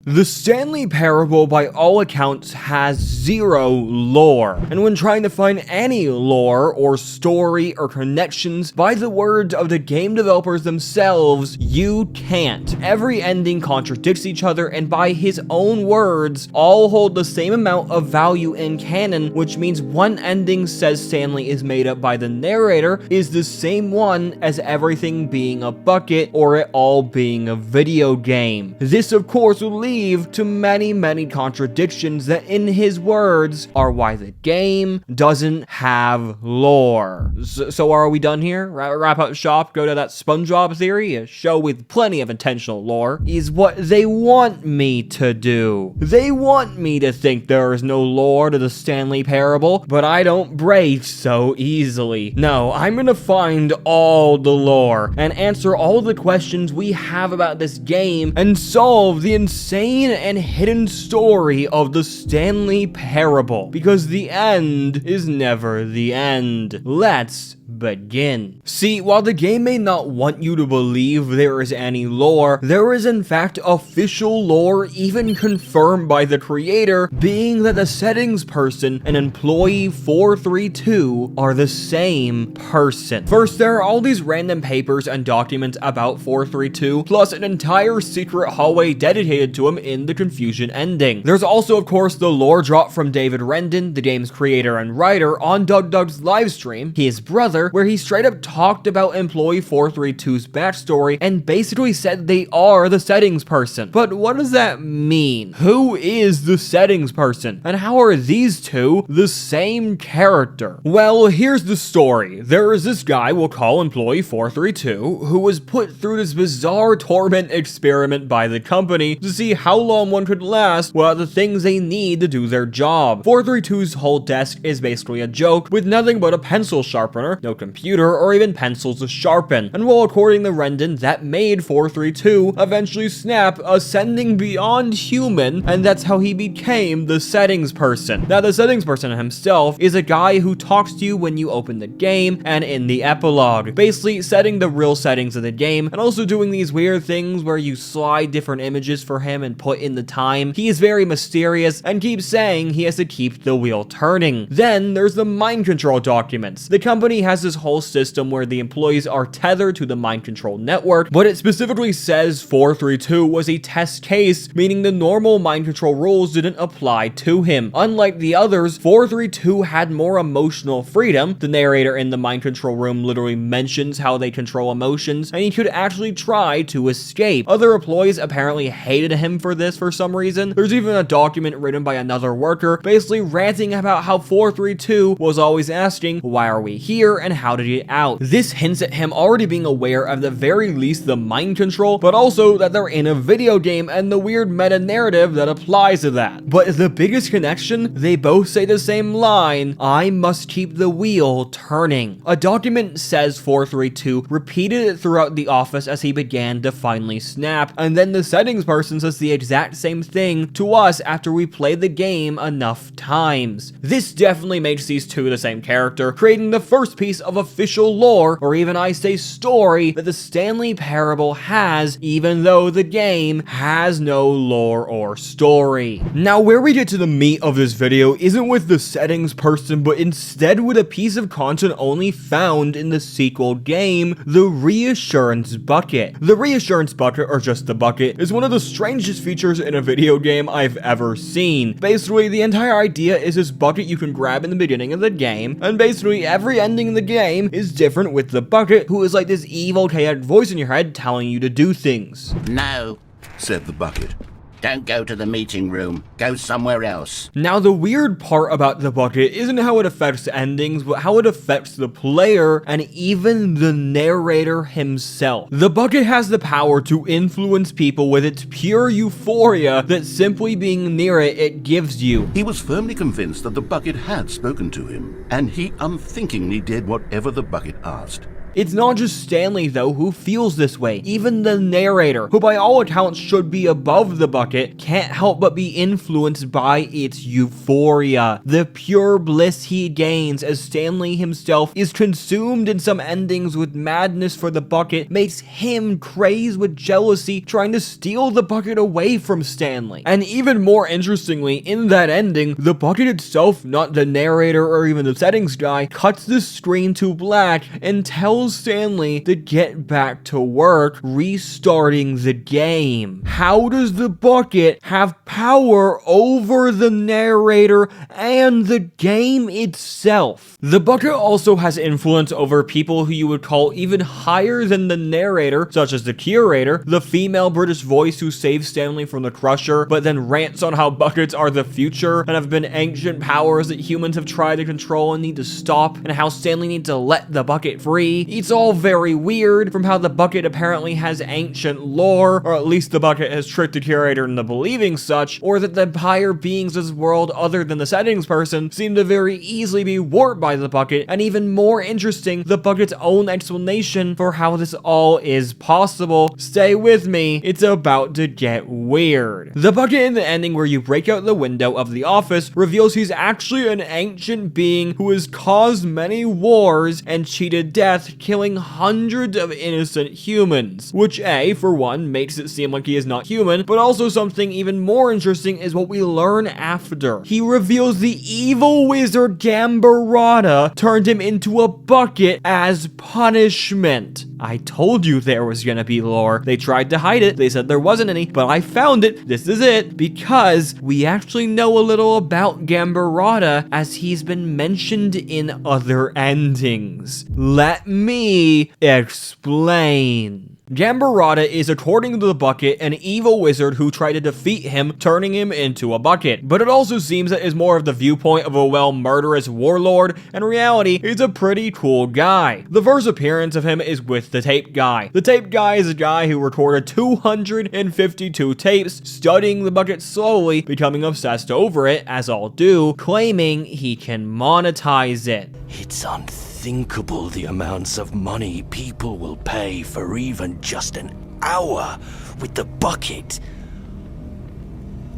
The Stanley Parable, by all accounts, has zero lore, and when trying to find any lore or story or connections, by the words of the game developers themselves, you can't. Every ending contradicts each other, and by his own words, all hold the same amount of value in canon, which means one ending says Stanley is made up by the narrator is the same one as everything being a bucket or it all being a video game. This, of course, will lead to many contradictions that, in his words, are why the game doesn't have lore. So are we done here? Wrap up shop, go to that SpongeBob theory? A show with plenty of intentional lore is what they want me to do. They want me to think there is no lore to the Stanley Parable, but I don't break so easily. No, I'm gonna find all the lore and answer all the questions we have about this game and solve the insane and hidden story of the Stanley Parable, because the end is never the end. Let's begin. See, while the game may not want you to believe there is any lore, there is in fact official lore, even confirmed by the creator, being that the settings person and employee 432 are the same person. First, there are all these random papers and documents about 432, plus an entire secret hallway dedicated to him in the Confusion ending. There's also, of course, the lore drop from David Rendon, the game's creator and writer, on Doug's livestream, his brother, where he straight up talked about employee 432's backstory and basically said they are the settings person. But what does that mean? Who is the settings person? And how are these two the same character? Well, here's the story. There is this guy we'll call employee 432 who was put through this bizarre torment experiment by the company to see how long one could last without the things they need to do their job. 432's whole desk is basically a joke with nothing but a pencil sharpener, no computer, or even pencils to sharpen. And well, according to Rendon, that made 432 eventually snap, ascending beyond human, and that's how he became the settings person. Now, the settings person himself is a guy who talks to you when you open the game and in the epilogue, basically setting the real settings of the game and also doing these weird things where you slide different images for him and put in the time. He is very mysterious and keeps saying he has to keep the wheel turning. Then there's the mind control documents. The company has this whole system where the employees are tethered to the mind control network, but it specifically says 432 was a test case, meaning the normal mind control rules didn't apply to him. Unlike the others, 432 had more emotional freedom. The narrator in the mind control room literally mentions how they control emotions, and he could actually try to escape. Other employees apparently hated him for this for some reason. There's even a document written by another worker basically ranting about how 432 was always asking, why are we here and how to get out. This hints at him already being aware of the very least the mind control, but also that they're in a video game and the weird meta narrative that applies to that. But the biggest connection, they both say the same line, I must keep the wheel turning. A document says 432 repeated it throughout the office as he began to finally snap, and then the settings person says the exact same thing to us after we played the game enough times. This definitely makes these two the same character, creating the first piece of official lore, or even I say story, that the Stanley Parable has, even though the game has no lore or story. Now, where we get to the meat of this video isn't with the settings person, but instead with a piece of content only found in the sequel game, the reassurance bucket. The reassurance bucket, or just the bucket, is one of the strangest features in a video game I've ever seen. Basically, the entire idea is this bucket you can grab in the beginning of the game, and basically every ending in the game is different with the bucket, who is like this evil chaotic voice in your head telling you to do things. No, said the bucket. Don't go to the meeting room. Go somewhere else. Now, the weird part about the bucket isn't how it affects endings, but how it affects the player and even the narrator himself. The bucket has the power to influence people with its pure euphoria that simply being near it gives you. He was firmly convinced that the bucket had spoken to him, and he unthinkingly did whatever the bucket asked. It's not just Stanley, though, who feels this way. Even the narrator, who by all accounts should be above the bucket, can't help but be influenced by its euphoria. The pure bliss he gains as Stanley himself is consumed in some endings with madness for the bucket makes him crazed with jealousy, trying to steal the bucket away from Stanley. And even more interestingly, in that ending, the bucket itself, not the narrator or even the settings guy, cuts the screen to black and tells Stanley to get back to work, restarting the game. How does the bucket have power over the narrator and the game itself? The bucket also has influence over people who you would call even higher than the narrator, such as the curator, the female British voice who saves Stanley from the Crusher, but then rants on how buckets are the future and have been ancient powers that humans have tried to control and need to stop, and how Stanley needs to let the bucket free. It's all very weird, from how the bucket apparently has ancient lore, or at least the bucket has tricked the curator into believing such, or that the higher beings of this world other than the settings person seem to very easily be warped by the bucket, and even more interesting, the bucket's own explanation for how this all is possible. Stay with me, it's about to get weird. The bucket in the ending where you break out the window of the office reveals he's actually an ancient being who has caused many wars and cheated death, killing hundreds of innocent humans. Which for one, makes it seem like he is not human, but also something even more interesting is what we learn after. He reveals the evil wizard Gambborada turned him into a bucket as punishment. I told you there was gonna be lore. They tried to hide it. They said there wasn't any, but I found it. This is it, because we actually know a little about Gambborada as he's been mentioned in other endings. Let me explain. Gambborada is, according to the bucket, an evil wizard who tried to defeat him, turning him into a bucket. But it also seems that is more of the viewpoint of a murderous warlord, and in reality, he's a pretty cool guy. The first appearance of him is with the tape guy. The tape guy is a guy who recorded 252 tapes, studying the bucket slowly, becoming obsessed over it, as all do, claiming he can monetize it. It's unthinkable the amounts of money people will pay for even just an hour with the bucket.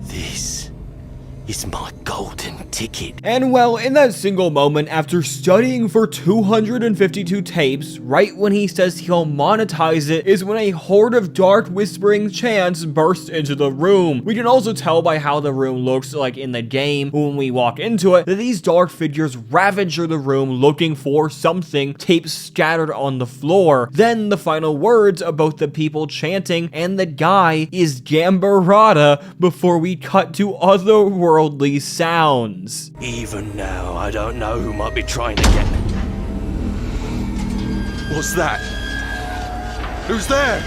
This is my golden ticket. And well, in that single moment, after studying for 252 tapes, right when he says he'll monetize it, is when a horde of dark whispering chants burst into the room. We can also tell by how the room looks like in the game when we walk into it, that these dark figures ravage through the room looking for something, tapes scattered on the floor. Then the final words of both the people chanting and the guy is Gambborada before we cut to otherworldly sounds. Even now, I don't know who might be trying to get... What's that? Who's there?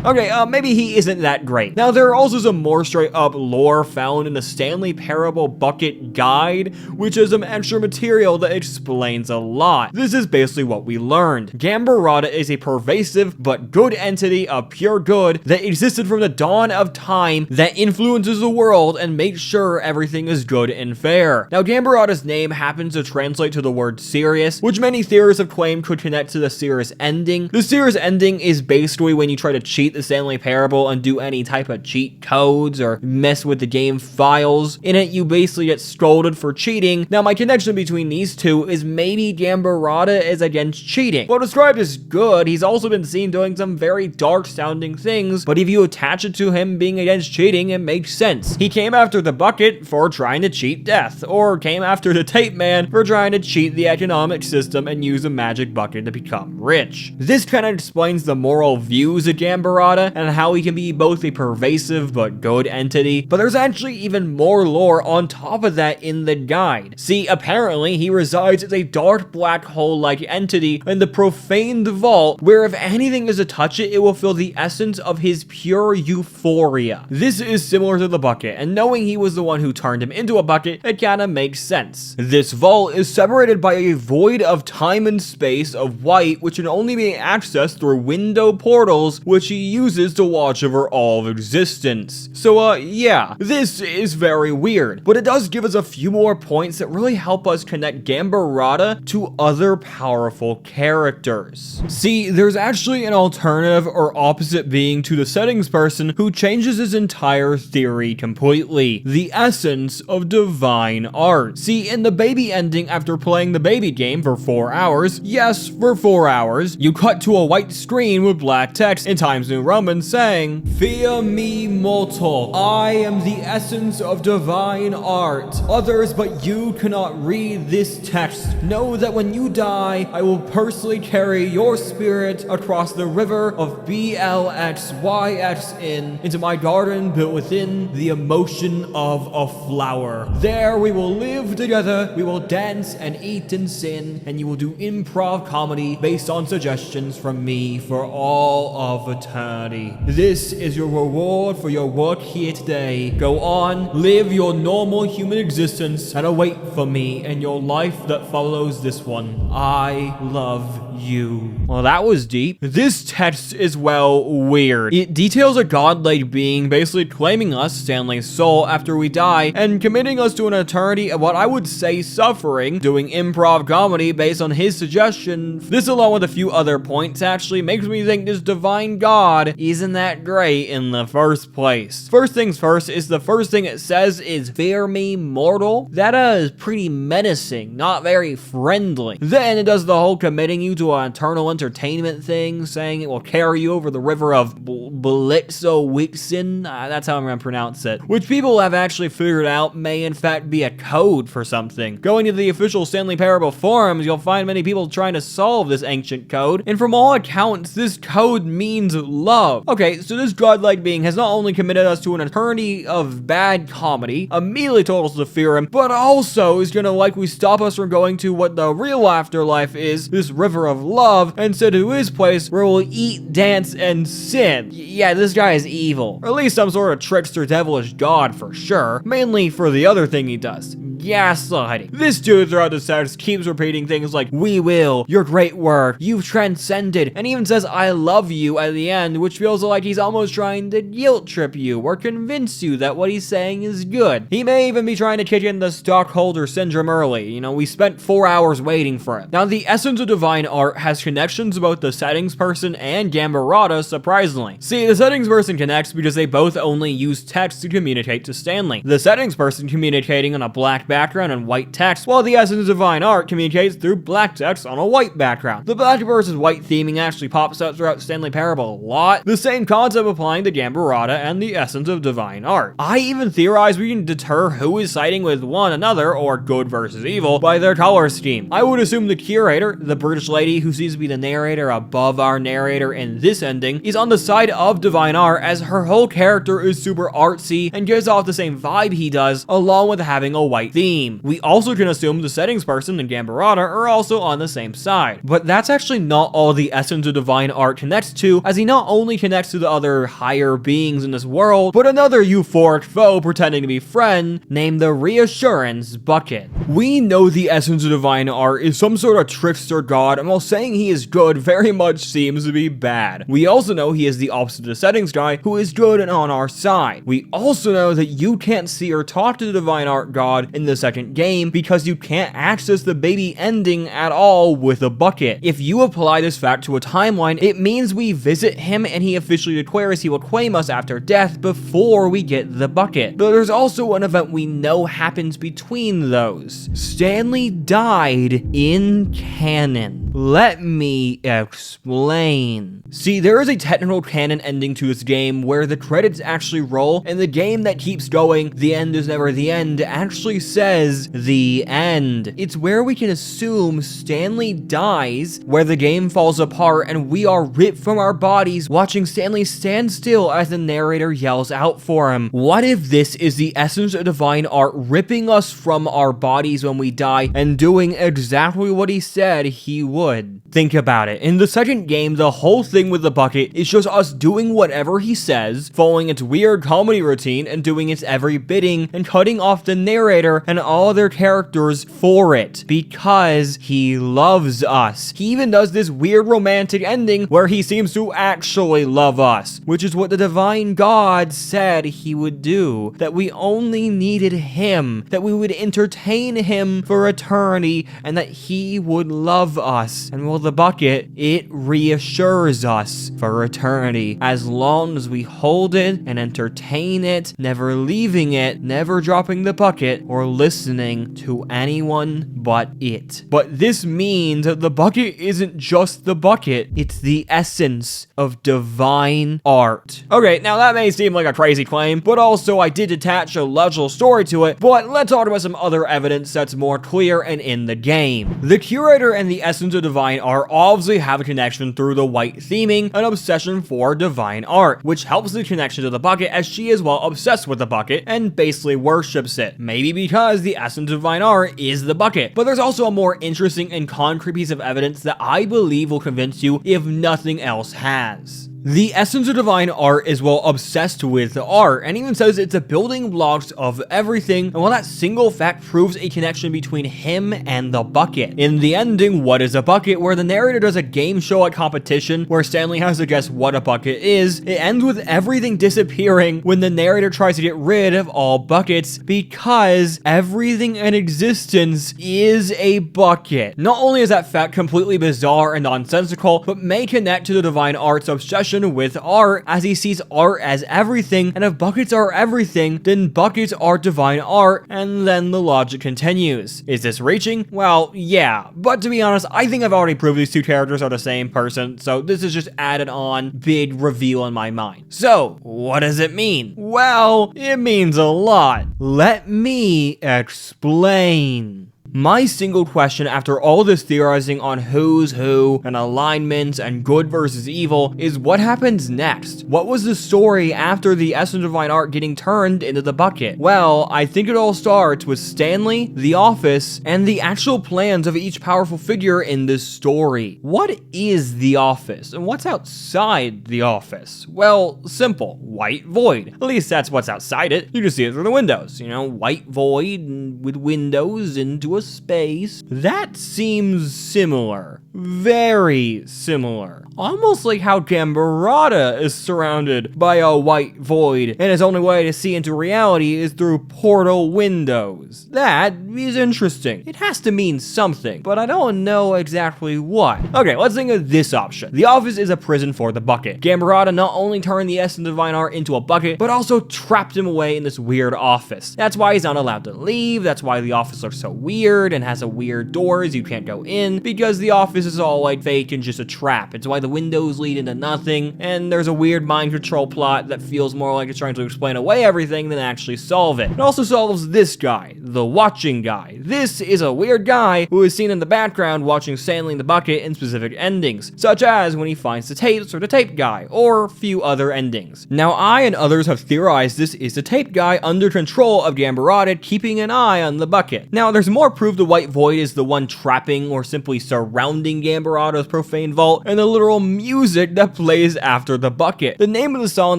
Okay, maybe he isn't that great. Now, there are also some more straight up lore found in the Stanley Parable Bucket Guide, which is some extra material that explains a lot. This is basically what we learned. Gambborada is a pervasive but good entity of pure good that existed from the dawn of time that influences the world and makes sure everything is good and fair. Now, Gambborada's name happens to translate to the word serious, which many theorists have claimed could connect to the serious ending. The serious ending is basically when you try to cheat the Stanley Parable and do any type of cheat codes or mess with the game files. In it, you basically get scolded for cheating. Now, my connection between these two is maybe Gambborada is against cheating. While described as good, he's also been seen doing some very dark sounding things, but if you attach it to him being against cheating, it makes sense. He came after the bucket for trying to cheat death, or came after the tape man for trying to cheat the economic system and use a magic bucket to become rich. This kind of explains the moral views of Gambborada Gambborada and how he can be both a pervasive but good entity, but there's actually even more lore on top of that in the guide. See, apparently he resides as a dark black hole-like entity in the profaned vault, where if anything is to touch it, it will feel the essence of his pure euphoria. This is similar to the bucket, and knowing he was the one who turned him into a bucket, it kinda makes sense. This vault is separated by a void of time and space of white, which can only be accessed through window portals, which he uses to watch over all of existence. So yeah, this is very weird, but it does give us a few more points that really help us connect Gambborada to other powerful characters. See, there's actually an alternative or opposite being to the settings person who changes his entire theory completely. The essence of divine art. See, in the baby ending, after playing the baby game for 4 hours, yes, for 4 hours, you cut to a white screen with black text in Times New Roman saying, "Fear me, mortal. I am the essence of divine art. Others but you cannot read this text. Know that when you die, I will personally carry your spirit across the river of BLXYXN into my garden built within the emotion of a flower. There we will live together, we will dance and eat and sin, and you will do improv comedy based on suggestions from me for all of eternity. This is your reward for your work here today. Go on, live your normal human existence, and await for me in your life that follows this one. I love you." Well, that was deep. This text is, well, weird. It details a godlike being basically claiming us, Stanley's soul, after we die, and committing us to an eternity of what I would say suffering, doing improv comedy based on his suggestion. This, along with a few other points, actually makes me think this divine god isn't that great in the first place. First things first is the first thing it says is, "Fear me, mortal." That is pretty menacing, not very friendly. Then it does the whole committing you to an eternal entertainment thing, saying it will carry you over the river of Blitzo-Wixen. That's how I'm going to pronounce it. Which people have actually figured out may in fact be a code for something. Going to the official Stanley Parable forums, you'll find many people trying to solve this ancient code, and from all accounts, this code means love. Okay, so this godlike being has not only committed us to an eternity of bad comedy, immediately told us to fear him, but also is going to likely stop us from going to what the real afterlife is, this river of love, and send to his place where we'll eat, dance, and sin. Yeah, this guy is evil. Or at least some sort of trickster devilish god for sure, mainly for the other thing he does. Gaslighting. This dude throughout the text keeps repeating things like, "We will, your great work, you've transcended," and even says, "I love you" at the end, which feels like he's almost trying to guilt trip you or convince you that what he's saying is good. He may even be trying to kick in the stockholder syndrome early. You know, we spent 4 hours waiting for it. Now, the essence of divine art has connections about the settings person and Gambborada, surprisingly. See, the settings person connects because they both only use text to communicate to Stanley. The settings person communicating on a black background and white text, while the essence of divine art communicates through black text on a white background. The black versus white theming actually pops up throughout Stanley Parable a lot. The same concept applying to Gambborada and the essence of divine art. I even theorize we can deter who is siding with one another, or good versus evil, by their color scheme. I would assume the curator, the British lady who seems to be the narrator above our narrator in this ending, is on the side of divine art, as her whole character is super artsy and gives off the same vibe he does, along with having a white theme. We also can assume the settings person and Gambborada are also on the same side. But that's actually not all the essence of divine art connects to, as he not only connects to the other higher beings in this world, but another euphoric foe pretending to be friend, named the reassurance bucket. We know the essence of divine art is some sort of trickster god, and while saying he is good, very much seems to be bad. We also know he is the opposite of the settings guy, who is good and on our side. We also know that you can't see or talk to the divine art god in the second game because you can't access the baby ending at all with a bucket. If you apply this fact to a timeline, it means we visit him and he officially declares he will claim us after death before we get the bucket. But there's also an event we know happens between those. Stanley died in canon. Let me explain. See, there is a technical canon ending to this game where the credits actually roll, and the game that keeps going, the end is never the end, actually says the end. It's where we can assume Stanley dies, where the game falls apart, and we are ripped from our bodies watching Stanley stand still as the narrator yells out for him. What if this is the essence of divine art ripping us from our bodies when we die and doing exactly what he said he would? Think about it. In the second game, the whole thing with the bucket is just us doing whatever he says, following its weird comedy routine and doing its every bidding and cutting off the narrator and all their characters for it because he loves us. He even does this weird romantic ending where he seems to actually love us, which is what the divine God said he would do, that we only needed him, that we would entertain him for eternity, and that he would love us. And well, the bucket, it reassures us for eternity, as long as we hold it and entertain it, never leaving it, never dropping the bucket, or listening to anyone but it. But this means that the bucket isn't just the bucket, it's the essence of divine art. Okay, now that may seem like a crazy claim, but also I did attach a logical story to it, but let's talk about some other evidence that's more clear and in the game. The curator and the essence of divine art obviously have a connection through the white theming, an obsession for divine art, which helps the connection to the bucket as she is well obsessed with the bucket and basically worships it. Maybe because the essence of divine art is the bucket. But there's also a more interesting and concrete piece of evidence that I believe will convince you if nothing else has. The essence of divine art is well obsessed with art, and even says it's the building blocks of everything, and while that single fact proves a connection between him and the bucket. In the ending, What is a Bucket, where the narrator does a game show-like competition where Stanley has to guess what a bucket is, it ends with everything disappearing when the narrator tries to get rid of all buckets, because everything in existence is a bucket. Not only is that fact completely bizarre and nonsensical, but may connect to the divine art's obsession with art, as he sees art as everything, and if buckets are everything, then buckets are divine art, and then the logic continues. Is this reaching? Well, yeah, but to be honest, I think I've already proved these two characters are the same person, so this is just added on big reveal in my mind. So, what does it mean? Well, it means a lot. Let me explain. My single question after all this theorizing on who's who and alignments and good versus evil is what happens next? What was the story after the essence of divine art getting turned into the bucket? Well, I think it all starts with Stanley, the office, and the actual plans of each powerful figure in this story. What is the office and what's outside the office? Well, simple, white void. At least that's what's outside it. You can see it through the windows, you know, white void with windows into a space. That seems similar. Very similar. Almost like how Gambborada is surrounded by a white void, and his only way to see into reality is through portal windows. That is interesting. It has to mean something, but I don't know exactly what. Okay, let's think of this option. The office is a prison for the bucket. Gambborada not only turned the essence of divine art into a bucket, but also trapped him away in this weird office. That's why he's not allowed to leave. That's why the office looks so weird and has a weird doors you can't go in, because the office is all like fake and just a trap. It's why the windows lead into nothing, and there's a weird mind control plot that feels more like it's trying to explain away everything than actually solve it. It also solves this guy, the watching guy. This is a weird guy who is seen in the background watching Stanley in the bucket in specific endings, such as when he finds the tapes or the tape guy, or a few other endings. Now, I and others have theorized this is the tape guy under control of Gambborada, keeping an eye on the bucket. Now, there's more proof the white void is the one trapping or simply surrounding Gambborada's profane vault, and the literal music that plays after the bucket. The name of the song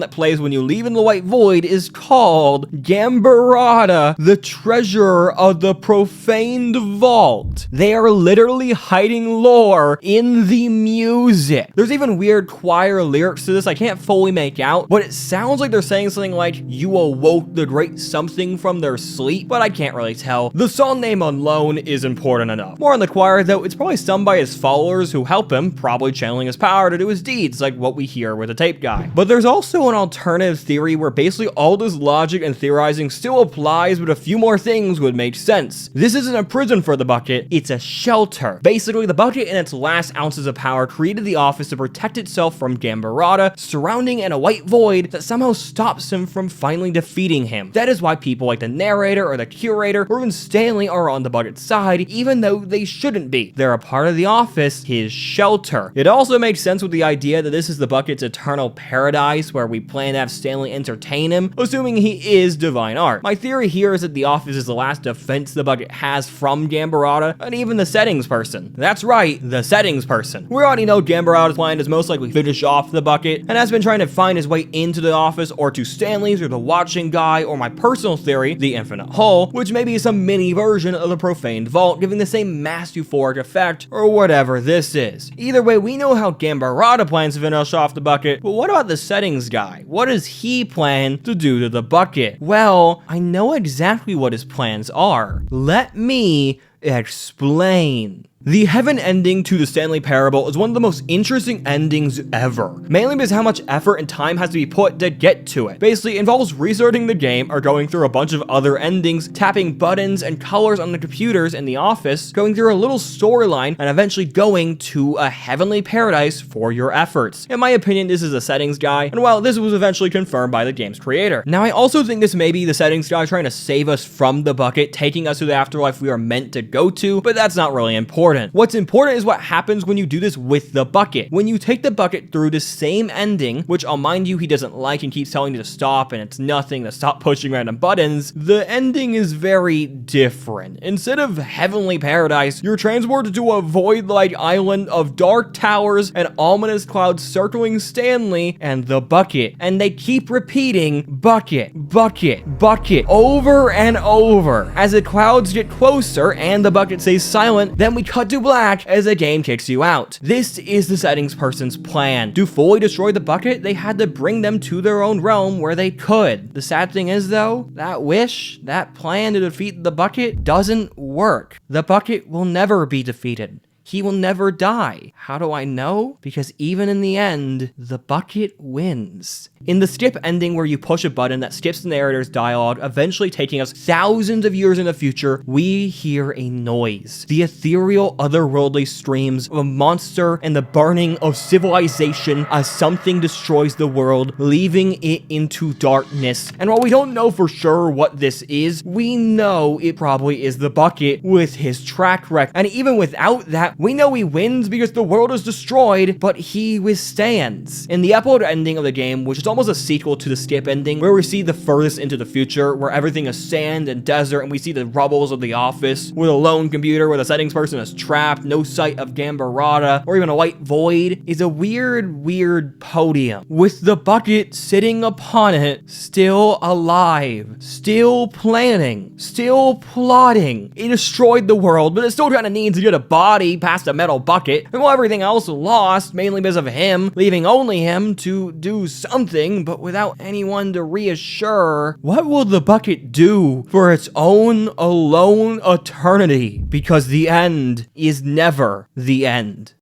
that plays when you leave in the white void is called Gambborada, the treasurer of the profaned vault. They are literally hiding lore in the music. There's even weird choir lyrics to this I can't fully make out, but it sounds like they're saying something like, "You awoke the great something from their sleep," but I can't really tell. The song name alone alone is important enough. More on the choir, though, it's probably sung by his followers who help him, probably channeling his power to do his deeds, like what we hear with the tape guy. But there's also an alternative theory where basically all this logic and theorizing still applies, but a few more things would make sense. This isn't a prison for the bucket, it's a shelter. Basically, the bucket in its last ounces of power created the office to protect itself from Gambborada, surrounding in a white void that somehow stops him from finally defeating him. That is why people like the narrator or the curator or even Stanley are on the bucket's side, even though they shouldn't be. They're a part of the office, his shelter. It also makes sense with the idea that this is the bucket's eternal paradise where we plan to have Stanley entertain him, assuming he is divine art. My theory here is that the office is the last defense the bucket has from Gambborada and even the settings person. That's right, the settings person. We already know Gambborada's plan is most likely finish off the bucket and has been trying to find his way into the office or to Stanley's or the watching guy, or my personal theory, the infinite hull, which may be some mini version of the profaned vault, giving the same mass euphoric effect or whatever this is. Either way, we know how Gambborada plans to finish off the bucket, but what about the settings guy? What does he plan to do to the bucket? Well, I know exactly what his plans are. Let me explain. The heaven ending to the Stanley Parable is one of the most interesting endings ever, mainly because how much effort and time has to be put to get to it. Basically, it involves restarting the game or going through a bunch of other endings, tapping buttons and colors on the computers in the office, going through a little storyline, and eventually going to a heavenly paradise for your efforts. In my opinion, this is a settings guy, and while this was eventually confirmed by the game's creator. Now, I also think this may be the settings guy trying to save us from the bucket, taking us to the afterlife we are meant to go to, but that's not really important. What's important is what happens when you do this with the bucket. When you take the bucket through the same ending, which I'll mind you he doesn't like and keeps telling you to stop and it's nothing, to stop pushing random buttons, the ending is very different. Instead of heavenly paradise, you're transported to a void-like island of dark towers and ominous clouds circling Stanley and the bucket. And they keep repeating bucket, bucket, bucket over and over. As the clouds get closer and the bucket stays silent, then we cut to black as the game kicks you out. This is the settings person's plan. To fully destroy the bucket, they had to bring them to their own realm where they could. The sad thing is though, that wish, that plan to defeat the bucket doesn't work. The bucket will never be defeated. He will never die. How do I know? Because even in the end, the bucket wins. In the skip ending where you push a button that skips the narrator's dialogue, eventually taking us thousands of years in the future, we hear a noise. The ethereal, otherworldly screams of a monster and the burning of civilization as something destroys the world, leaving it into darkness. And while we don't know for sure what this is, we know it probably is the bucket with his track record. And even without that, we know he wins because the world is destroyed, but he withstands. In the epilogue ending of the game, which is almost a sequel to the skip ending, where we see the furthest into the future, where everything is sand and desert, and we see the rubbles of the office, with a lone computer where the settings person is trapped, no sight of Gambborada, or even a white void, is a weird podium, with the bucket sitting upon it, still alive, still planning, still plotting. He destroyed the world, but it still kind of needs to get a body past a metal bucket, and while everything else lost, mainly because of him, leaving only him to do something, but without anyone to reassure, what will the bucket do for its own alone eternity? Because the end is never the end.